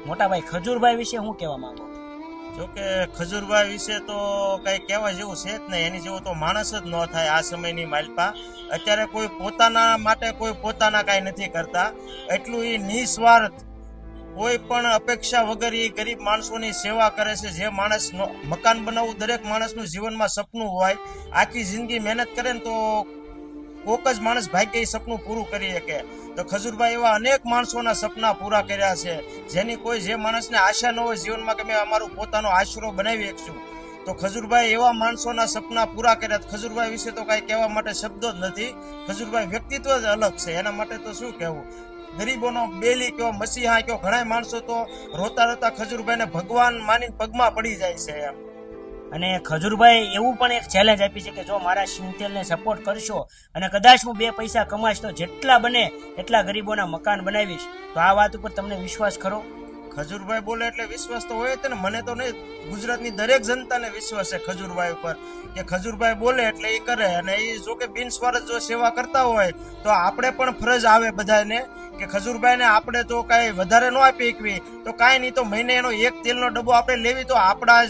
મોટા ભાઈ ખજૂરભાઈ વિશે શું કહેવા માંગો? જોકે ખજૂરભાઈ વિશે તો કઈ કહેવા જેવું છે જ નહીં, એની જેવો તો માણસ જ ન થાય આ સમયની માલપા. અત્યારે કોઈ પોતાના માટે કોઈ પોતાના કાંઈ નથી કરતા, એટલું એ નિસ્વાર્થ કોઈ પણ અપેક્ષા વગર એ ગરીબ માણસોની સેવા કરે છે. જે માણસ મકાન બનાવવું દરેક માણસનું જીવનમાં સપનું હોય, આખી જિંદગી મહેનત કરે ને તો કોક જ માણસ ભાગ્ય એ સપનું પૂરું કરી શકે. તો ખજૂરભાઈ એવા અનેક માણસોના સપના પૂરા કર્યા છે, જેની કોઈ જે માણસને આશા ન હોય જીવનમાં કે મેં અમારું પોતાનો આશરો બનાવી શકશું, તો ખજૂરભાઈ એવા માણસોના સપના પૂરા કર્યા. ખજૂરભાઈ વિશે તો કાંઈ કહેવા માટે શબ્દો જ નથી. ખજૂરભાઈ વ્યક્તિત્વ જ અલગ છે, એના માટે તો શું કહેવું. ગરીબોનો બેલી કયો, મસીહા કયો, ઘણા માણસો તો રોતા રોતા ખજૂરભાઈને ભગવાન માની પગમાં પડી જાય છે એમ. અને ખજૂરભાઈ એવું પણ એક ચેલેન્જ આપી છે કે જો મારા સિંગતેલને સપોર્ટ કરશો અને કદાચ હું 2 પૈસા કમાશ તો જેટલા બને એટલા ગરીબોના મકાન બનાવીશ. તો આ વાત ઉપર તમને વિશ્વાસ ખરો? ખજૂરભાઈ બોલે એટલે વિશ્વાસ તો હોય જ ને. મને તો નહીં, ગુજરાતની દરેક જનતાને વિશ્વાસ છે ખજૂરભાઈ ઉપર કે ખજૂરભાઈ બોલે એટલે એ કરે. અને એ જો કે બિનસ્વાર્થ જો સેવા કરતા હોય તો આપણે પણ ફરજ આવે બધાને કે ખજૂરભાઈને આપણે તો કાંઈ વધારે ન આપી શકવી તો કાંઈ નહીં, તો મહિને એનો 1 તેલનો ડબ્બો આપણે લેવી તો આપણા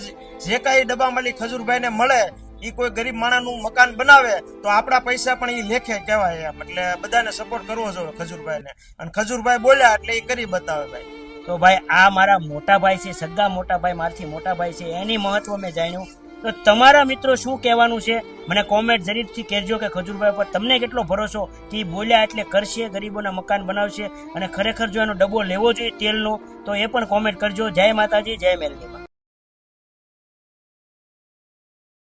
જે કાંઈ ડબ્બામાંથી ખજૂરભાઈને મળે એ કોઈ ગરીબ માણસનું મકાન બનાવે તો આપણા પૈસા પણ એ લેખે કહેવાય એમ. એટલે બધાને સપોર્ટ કરવો જોઈએ ખજૂરભાઈને, અને ખજૂરભાઈ બોલ્યા એટલે એ કરી બતાવે ભાઈ. તો ભાઈ આ મારા મોટા ભાઈ છે, સગા મોટા ભાઈ, મારથી મોટા ભાઈ છે, એની મહત્વ મેં જાણ્યું. તો તમારા મિત્રો શું કહેવાનું છે મને કોમેન્ટ જરૂરથી કહેજો કે ખજૂરભાઈ પર તમને કેટલો ભરોસો કે બોલ્યા એટલે કરશે, ગરીબોના મકાન બનાવશે, અને ખરેખર જો એનો ડબ્બો લેવો જોઈએ તેલનો તો એ પણ કોમેન્ટ કરજો. જય માતાજી, જય મેલડી.